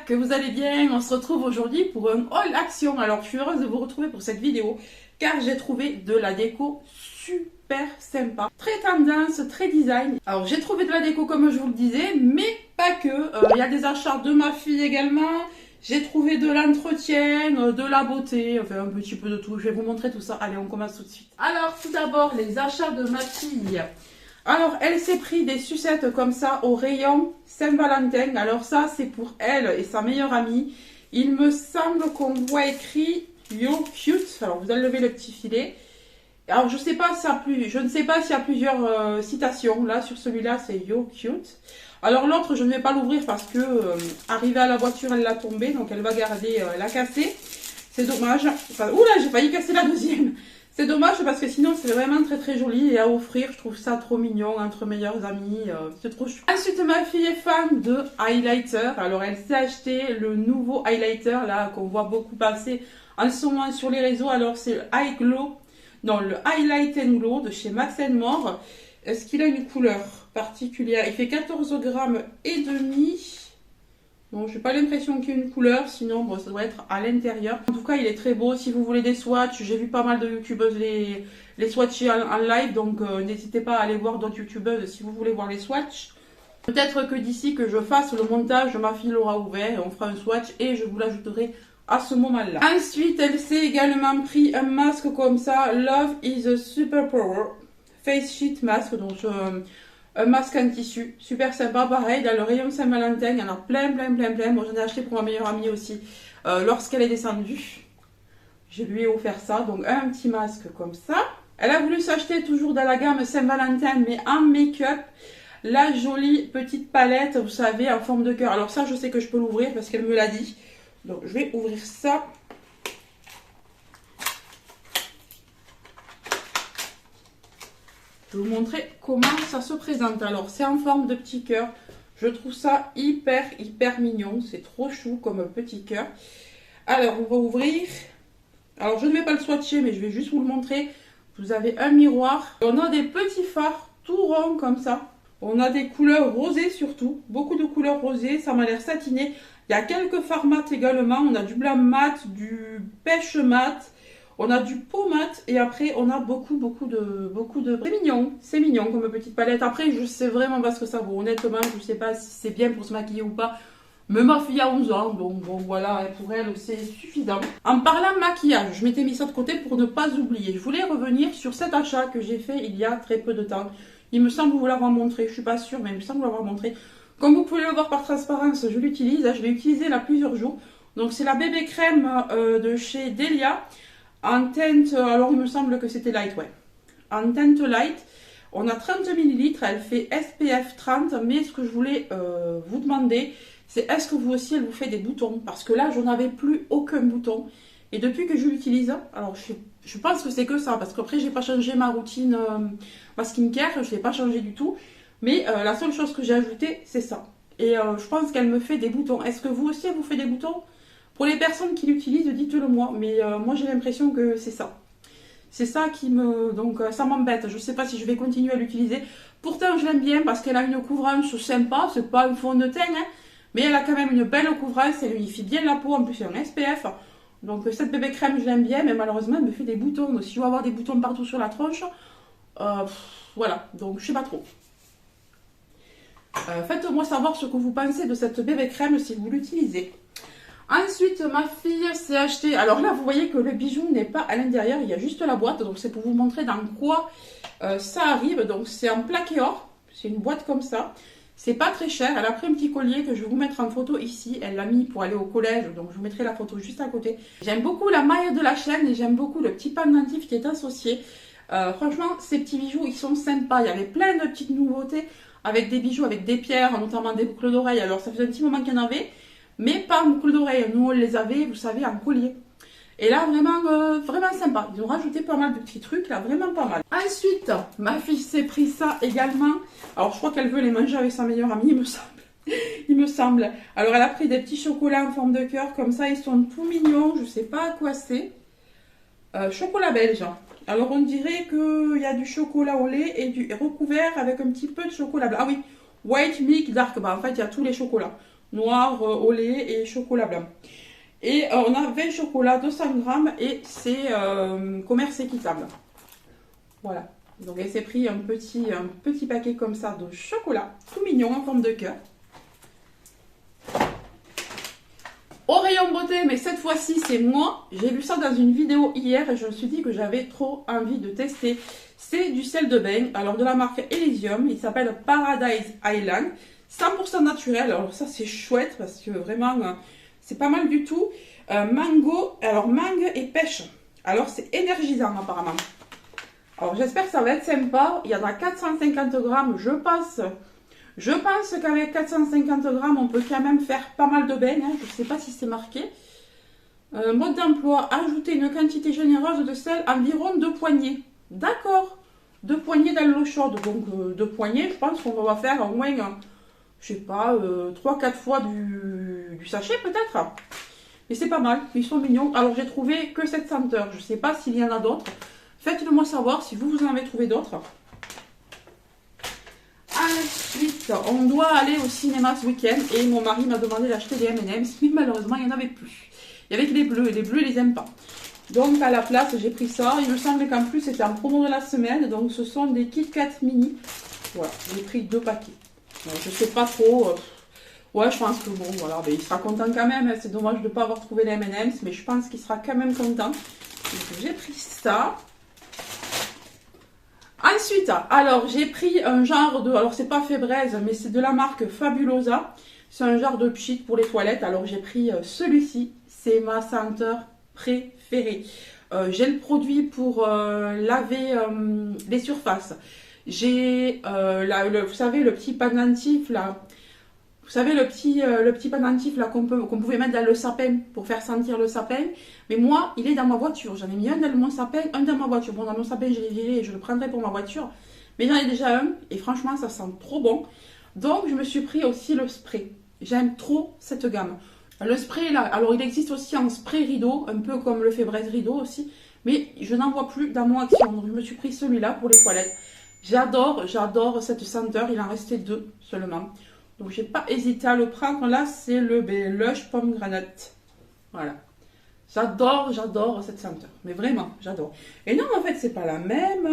que vous allez bien. On se retrouve aujourd'hui pour un haul action. Alors je suis heureuse de vous retrouver pour cette vidéo car j'ai trouvé de la déco super sympa, très tendance, très design. Alors j'ai trouvé de la déco comme je vous le disais, mais pas que. Il y a des achats de ma fille également. J'ai trouvé de l'entretien, de la beauté, enfin un petit peu de tout. Je vais vous montrer tout ça. Allez, on commence tout de suite. Alors tout d'abord les achats de ma fille. Alors, elle s'est pris des sucettes comme ça au rayon Saint-Valentin. Alors ça, c'est pour elle et sa meilleure amie. Il me semble qu'on voit écrit You're cute. Alors, vous allez lever le petit filet. Alors, je ne sais pas s'il y a plusieurs citations. Là, sur celui-là, c'est You're cute. Alors, l'autre, je ne vais pas l'ouvrir parce que arrivée à la voiture, elle l'a tombée. Donc, elle va garder la casser. C'est dommage. Enfin, oula, j'ai failli casser la deuxième. C'est dommage parce que sinon c'est vraiment très très joli et à offrir, je trouve ça trop mignon entre meilleurs amis, c'est trop chou. Ensuite ma fille est fan de highlighter, alors elle s'est acheté le nouveau highlighter là qu'on voit beaucoup passer en ce moment sur les réseaux, alors c'est le High Glow, non le Highlight and Glow de chez Max & More. Est-ce qu'il a une couleur particulière? Il fait 14 grammes et demi. Bon, j'ai pas l'impression qu'il y ait une couleur, sinon bon, ça doit être à l'intérieur. En tout cas, il est très beau. Si vous voulez des swatchs, j'ai vu pas mal de youtubeuses les swatcher en live, donc n'hésitez pas à aller voir d'autres youtubeuses si vous voulez voir les swatchs. Peut-être que d'ici que je fasse le montage, ma fille l'aura ouvert, on fera un swatch et je vous l'ajouterai à ce moment-là. Ensuite, elle s'est également pris un masque comme ça, Love is a Superpower Face Sheet Mask, donc un masque en tissu, super sympa, pareil, dans le rayon Saint-Valentin, il y en a plein. Moi j'en ai acheté pour ma meilleure amie aussi, lorsqu'elle est descendue. Je lui ai offert ça, donc un petit masque comme ça. Elle a voulu s'acheter toujours dans la gamme Saint-Valentin, mais en make-up, la jolie petite palette, vous savez, en forme de cœur. Alors ça, je sais que je peux l'ouvrir parce qu'elle me l'a dit. Donc je vais ouvrir ça. Je vais vous montrer comment ça se présente. Alors, c'est en forme de petit cœur. Je trouve ça hyper mignon. C'est trop chou comme petit cœur. Alors, on va ouvrir. Alors, je ne vais pas le swatcher, mais je vais juste vous le montrer. Vous avez un miroir. On a des petits fards tout ronds comme ça. On a des couleurs rosées surtout. Beaucoup de couleurs rosées. Ça m'a l'air satiné. Il y a quelques fards mat également. On a du blanc mat, du pêche mat. On a du peau mat et après on a beaucoup de... C'est mignon comme petite palette. Après je sais vraiment pas ce que ça vaut. Honnêtement je sais pas si c'est bien pour se maquiller ou pas. Mais ma fille a 11 ans, donc bon voilà, pour elle c'est suffisant. En parlant maquillage, je m'étais mis ça de côté pour ne pas oublier. Je voulais revenir sur cet achat que j'ai fait il y a très peu de temps. Il me semble vous l'avoir montré, je suis pas sûre mais il me semble vous l'avoir montré. Comme vous pouvez le voir par transparence, je l'utilise. Je l'ai utilisé là plusieurs jours. Donc c'est la bébé crème de chez Delia. En teinte, alors il me semble que c'était light, ouais. En teinte light, on a 30 ml, elle fait SPF 30, mais ce que je voulais vous demander, c'est est-ce que vous aussi, elle vous fait des boutons? Parce que là, je n'avais plus aucun bouton. Et depuis que je l'utilise, alors je pense que c'est que ça, parce qu'après, j'ai pas changé ma routine, ma skincare, je l'ai pas changé du tout. Mais la seule chose que j'ai ajoutée, c'est ça. Et je pense qu'elle me fait des boutons. Est-ce que vous aussi, elle vous fait des boutons? Pour les personnes qui l'utilisent, dites-le moi, mais moi j'ai l'impression que c'est ça. C'est ça qui me... Donc ça m'embête, je ne sais pas si je vais continuer à l'utiliser. Pourtant je l'aime bien parce qu'elle a une couvrance sympa, c'est pas un fond de teint, hein, mais elle a quand même une belle couvrance, elle unifie bien la peau, en plus c'est un SPF. Donc cette bébé crème je l'aime bien, mais malheureusement elle me fait des boutons. Donc si je veux avoir des boutons partout sur la tronche, voilà, donc je sais pas trop. Faites-moi savoir ce que vous pensez de cette bébé crème si vous l'utilisez. Ensuite, ma fille s'est acheté... Alors là, vous voyez que le bijou n'est pas à l'intérieur, il y a juste la boîte. Donc c'est pour vous montrer dans quoi ça arrive. Donc c'est en plaqué or. C'est une boîte comme ça. C'est pas très cher. Elle a pris un petit collier que je vais vous mettre en photo ici. Elle l'a mis pour aller au collège. Donc je vous mettrai la photo juste à côté. J'aime beaucoup la maille de la chaîne et j'aime beaucoup le petit pendentif qui est associé. Franchement, ces petits bijoux, ils sont sympas. Il y avait plein de petites nouveautés avec des bijoux, avec des pierres, notamment des boucles d'oreilles. Alors ça faisait un petit moment qu'il y en avait. Mais pas en boucle d'oreille, nous on les avait, vous savez, en collier. Et là, vraiment sympa. Ils ont rajouté pas mal de petits trucs, là, vraiment pas mal. Ensuite, ma fille s'est pris ça également. Alors, je crois qu'elle veut les manger avec sa meilleure amie, il me semble. Il me semble. Alors, elle a pris des petits chocolats en forme de cœur, comme ça, ils sont tout mignons. Je sais pas à quoi c'est. Chocolat belge. Alors, on dirait qu'il y a du chocolat au lait et du recouvert avec un petit peu de chocolat blanc. Ah oui, white milk dark. Bah, en fait, il y a tous les chocolats. noir au lait et chocolat blanc. Et on a 20 chocolats, 200 grammes et c'est commerce équitable. Voilà. Donc elle s'est pris un petit paquet comme ça de chocolat, tout mignon en forme de cœur. Au rayon beauté, mais cette fois-ci c'est moi. J'ai vu ça dans une vidéo hier et je me suis dit que j'avais trop envie de tester. C'est du sel de bain, alors de la marque Elysium, il s'appelle Paradise Island. 100% naturel, alors ça c'est chouette parce que vraiment c'est pas mal du tout. Mango, alors mangue et pêche. Alors c'est énergisant apparemment. Alors j'espère que ça va être sympa. Il y en a 450 grammes, je pense qu'avec 450 grammes, on peut quand même faire pas mal de bains. Hein. Je ne sais pas si c'est marqué. Mode d'emploi, ajouter une quantité généreuse de sel, environ 2 poignées. D'accord. 2 poignées dans l'eau chaude. Donc 2 poignées, je pense qu'on va faire au moins, je sais pas, 3-4 fois du sachet peut-être. Mais c'est pas mal, ils sont mignons. Alors j'ai trouvé que cette senteur. Je ne sais pas s'il y en a d'autres. Faites-le moi savoir si vous en avez trouvé d'autres. Ensuite, on doit aller au cinéma ce week-end et mon mari m'a demandé d'acheter des M&M's, mais malheureusement, il n'y en avait plus. Il y avait que les bleus, et les bleus, ils les aiment pas. Donc, à la place, j'ai pris ça. Il me semble qu'en plus, c'était en promo de la semaine. Donc, ce sont des Kit Kat mini. Voilà, j'ai pris 2 paquets. Donc, je sais pas trop. Ouais, je pense que bon, voilà, ben, il sera content quand même. C'est dommage de ne pas avoir trouvé les M&M's, mais je pense qu'il sera quand même content. Donc, j'ai pris ça. Ensuite, alors j'ai pris un genre de, alors c'est pas Febreze, mais c'est de la marque Fabulosa. C'est un genre de pchit pour les toilettes. Alors j'ai pris celui-ci, c'est ma senteur préférée. J'ai le produit pour laver les surfaces. J'ai, vous savez, le petit pendentif là. Vous savez, le petit pendentif là qu'on pouvait mettre dans le sapin pour faire sentir le sapin. Mais moi, il est dans ma voiture. J'en ai mis un dans mon sapin, un dans ma voiture. Bon, dans mon sapin, je l'ai viré et je le prendrai pour ma voiture. Mais j'en ai déjà un et franchement, ça sent trop bon. Donc, je me suis pris aussi le spray. J'aime trop cette gamme. Le spray là, alors il existe aussi en spray rideau, un peu comme le Febreze rideau aussi. Mais je n'en vois plus dans mon Action. Donc, je me suis pris celui-là pour les toilettes. J'adore cette senteur. Il en restait 2 seulement. Donc, j'ai pas hésité à le prendre. Là, c'est le Lush Pomme Granate. Voilà. J'adore cette senteur. Mais vraiment, j'adore. Et non, en fait, c'est pas la même.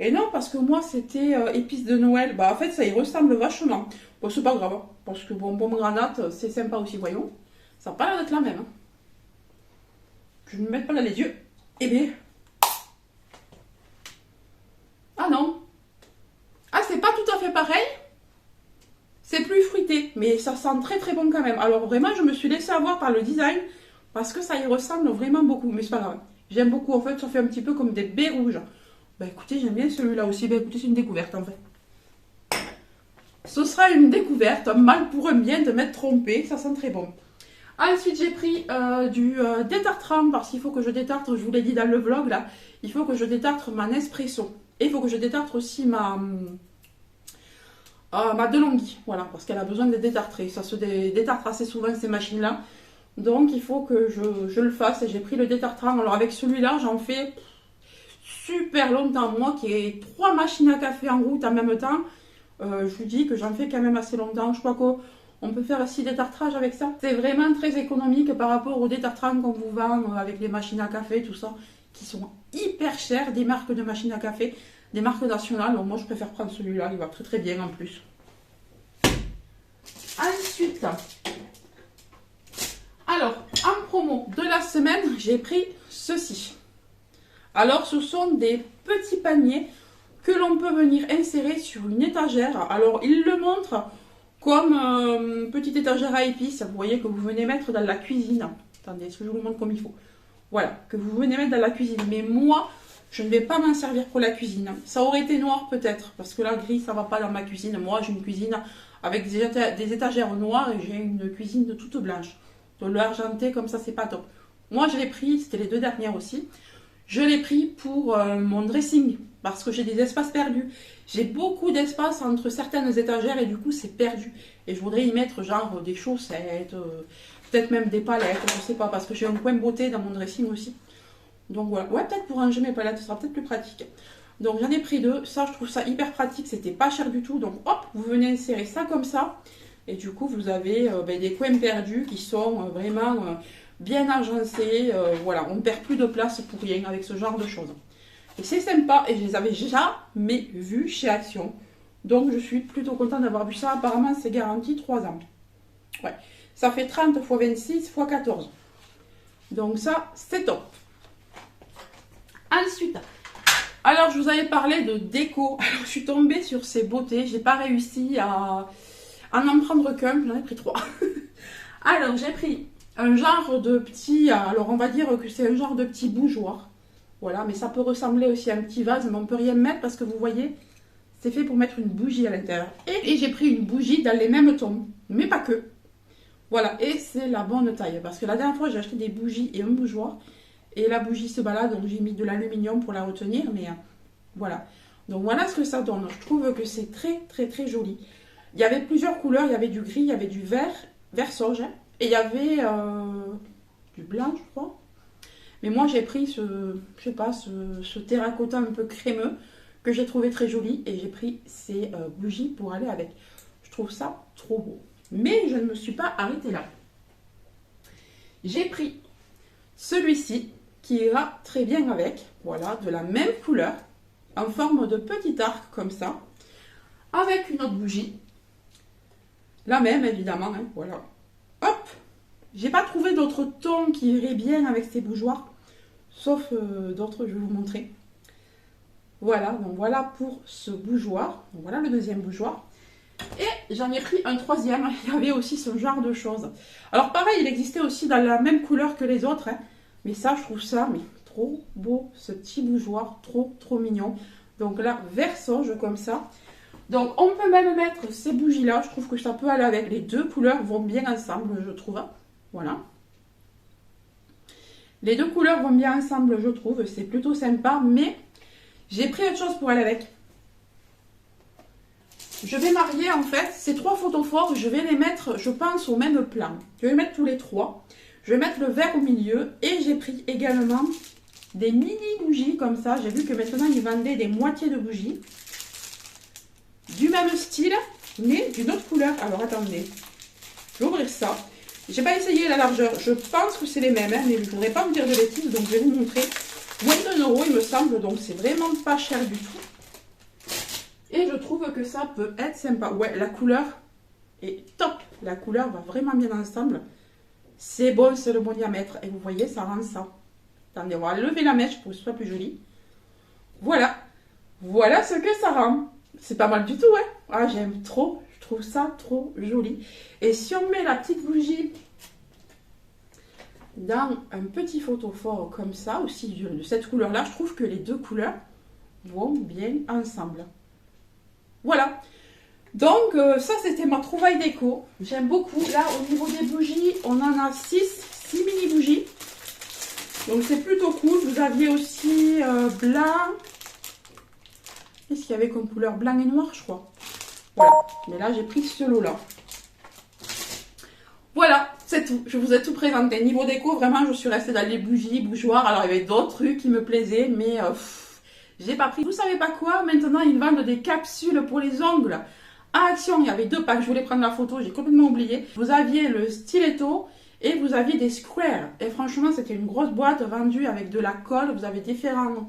Et non, parce que moi, c'était épices de Noël. Bah, en fait, ça y ressemble vachement. Bon, c'est pas grave. Hein, parce que bon, Pomme Granate, c'est sympa aussi, voyons. Ça n'a pas l'air d'être la même. Hein. Je ne me mets pas là les yeux. Eh bien. Ah non. Ah, c'est pas tout à fait pareil. C'est plus fruité, mais ça sent très très bon quand même. Alors vraiment, je me suis laissée avoir par le design parce que ça y ressemble vraiment beaucoup. Mais c'est pas grave. J'aime beaucoup. En fait, ça fait un petit peu comme des baies rouges. Bah écoutez, j'aime bien celui-là aussi. Bah écoutez, c'est une découverte en fait. Ce sera une découverte. Un mal pour un bien de m'être trompée. Ça sent très bon. Ensuite, j'ai pris du détartrant parce qu'il faut que je détartre. Je vous l'ai dit dans le vlog là. Il faut que je détartre ma Nespresso. Et il faut que je détartre aussi ma DeLonghi, voilà, parce qu'elle a besoin d'être détartrée. Ça se détartre assez souvent ces machines-là. Donc il faut que je le fasse. Et j'ai pris le détartrant. Alors avec celui-là, j'en fais super longtemps. Moi qui ai 3 machines à café en route en même temps, je vous dis que j'en fais quand même assez longtemps. Je crois qu'on peut faire 6 détartrages avec ça. C'est vraiment très économique par rapport aux détartrants qu'on vous vend avec les machines à café, tout ça, qui sont hyper chers, des marques de machines à café. Des marques nationales, donc moi je préfère prendre celui-là, il va très très bien en plus. Ensuite, alors en promo de la semaine, j'ai pris ceci. Alors ce sont des petits paniers que l'on peut venir insérer sur une étagère. Alors il le montre comme petite étagère à épices, vous voyez, que vous venez mettre dans la cuisine. Attendez, est-ce que je vous montre comme il faut? Voilà, que vous venez mettre dans la cuisine. Mais moi, je ne vais pas m'en servir pour la cuisine. Ça aurait été noir peut-être, parce que là, gris, ça ne va pas dans ma cuisine. Moi, j'ai une cuisine avec des étagères noires et j'ai une cuisine de toute blanche. De l'argenté, comme ça, c'est pas top. Moi, je l'ai pris, c'était les 2 dernières aussi. Je l'ai pris pour mon dressing, parce que j'ai des espaces perdus. J'ai beaucoup d'espace entre certaines étagères et du coup, c'est perdu. Et je voudrais y mettre genre des chaussettes, peut-être même des palettes, je sais pas, parce que j'ai un coin beauté dans mon dressing aussi. Donc voilà, ouais, peut-être pour ranger mes palettes, ce sera peut-être plus pratique. Donc j'en ai pris 2, ça je trouve ça hyper pratique, c'était pas cher du tout. Donc hop, vous venez insérer ça comme ça. Et du coup, vous avez des coins perdus qui sont vraiment bien agencés. Voilà, on ne perd plus de place pour rien avec ce genre de choses. Et c'est sympa et je les avais jamais vus chez Action. Donc je suis plutôt contente d'avoir vu ça. Apparemment, c'est garanti 3 ans. Ouais, ça fait 30 x 26 x 14. Donc ça, c'est top. Ensuite, alors je vous avais parlé de déco. Alors je suis tombée sur ces beautés. J'ai pas réussi à en prendre qu'un. J'en ai pris 3. Alors j'ai pris un genre de petit. Alors on va dire que c'est un genre de petit bougeoir. Voilà, mais ça peut ressembler aussi à un petit vase, mais on peut rien mettre parce que vous voyez, c'est fait pour mettre une bougie à l'intérieur. Et j'ai pris une bougie dans les mêmes tons, mais pas que. Voilà, et c'est la bonne taille. Parce que la dernière fois, j'ai acheté des bougies et un bougeoir. Et la bougie se balade, donc j'ai mis de l'aluminium pour la retenir. Mais voilà. Donc voilà ce que ça donne. Je trouve que c'est très, très, très joli. Il y avait plusieurs couleurs. Il y avait du gris, il y avait du vert, vert sauge. Et il y avait du blanc, je crois. Mais moi, j'ai pris ce terracotta un peu crémeux que j'ai trouvé très joli. Et j'ai pris ces bougies pour aller avec. Je trouve ça trop beau. Mais je ne me suis pas arrêtée là. J'ai pris celui-ci qui ira très bien avec. Voilà, de la même couleur. En forme de petit arc comme ça. Avec une autre bougie. La même évidemment. Hein, voilà. Hop. J'ai pas trouvé d'autres tons qui iraient bien avec ces bougeoirs. Sauf d'autres, je vais vous montrer. Voilà, donc voilà pour ce bougeoir. Donc voilà le deuxième bougeoir. Et j'en ai pris un troisième. Il y avait aussi ce genre de choses. Alors pareil, il existait aussi dans la même couleur que les autres. Hein. Mais ça, je trouve ça trop beau. Ce petit bougeoir, trop mignon. Donc là, vert sauge comme ça. Donc on peut même mettre ces bougies-là. Je trouve que ça peut aller avec. Les deux couleurs vont bien ensemble, je trouve. Voilà. Les deux couleurs vont bien ensemble, je trouve. C'est plutôt sympa. Mais j'ai pris autre chose pour aller avec. Je vais marier en fait ces 3 photophores. Je vais les mettre, je pense, au même plan. Je vais mettre tous les 3. Je vais mettre le vert au milieu. Et j'ai pris également des mini bougies comme ça. J'ai vu que maintenant ils vendaient des moitiés de bougies. Du même style, mais d'une autre couleur. Alors attendez. Je vais ouvrir ça. J'ai pas essayé la largeur, je pense que c'est les mêmes, hein, mais je ne voudrais pas vous dire de bêtises, donc je vais vous montrer. Moins de 1 € il me semble, donc c'est vraiment pas cher du tout. Et je trouve que ça peut être sympa. Ouais, la couleur est top, la couleur va vraiment bien ensemble. C'est bon, c'est le bon diamètre, et vous voyez, ça rend ça. Attendez, on va lever la mèche pour que ce soit plus joli. Voilà, voilà ce que ça rend. C'est pas mal du tout, hein. Ah, j'aime trop. Je trouve ça trop joli. Et si on met la petite bougie dans un petit photophore comme ça, aussi de cette couleur-là, je trouve que les deux couleurs vont bien ensemble. Voilà. Donc, ça, c'était ma trouvaille déco. J'aime beaucoup. Là, au niveau des bougies, on en a 6 mini bougies. Donc, c'est plutôt cool. Vous aviez aussi blanc. Qu'est-ce qu'il y avait comme couleur? Blanc et noir, je crois. Voilà, mais là j'ai pris ce lot-là. Voilà, c'est tout. Je vous ai tout présenté. Niveau déco, vraiment, je suis restée dans les bougies, bougeoirs. Alors, il y avait d'autres trucs qui me plaisaient, mais j'ai pas pris. Vous savez pas quoi? Maintenant, ils vendent des capsules pour les ongles. À Action, il y avait 2 packs. Je voulais prendre la photo, j'ai complètement oublié. Vous aviez le stiletto et vous aviez des squares. Et franchement, c'était une grosse boîte vendue avec de la colle. Vous avez différentes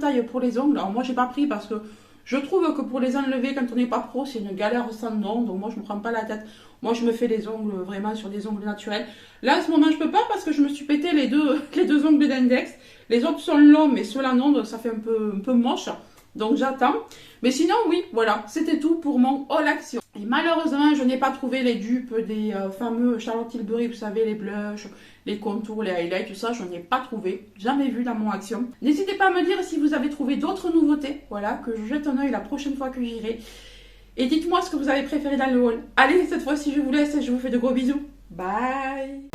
tailles pour les ongles. Alors, moi, j'ai pas pris parce que je trouve que pour les enlever quand on n'est pas pro, c'est une galère sans nom. Donc moi, je ne me prends pas la tête. Moi, je me fais les ongles vraiment sur des ongles naturels. Là, en ce moment, je peux pas parce que je me suis pété les deux ongles d'index. Les autres sont longs, mais ceux-là non, donc ça fait un peu moche. Donc j'attends. Mais sinon, oui, voilà, c'était tout pour mon haul Action. Et malheureusement, je n'ai pas trouvé les dupes des fameux Charlotte Tilbury, vous savez, les blushs, les contours, les highlights, tout ça, je n'en ai pas trouvé. Jamais vu dans mon Action. N'hésitez pas à me dire si vous avez trouvé d'autres nouveautés, voilà, que je jette un oeil la prochaine fois que j'irai. Et dites-moi ce que vous avez préféré dans le haul. Allez, cette fois-ci, je vous laisse et je vous fais de gros bisous. Bye!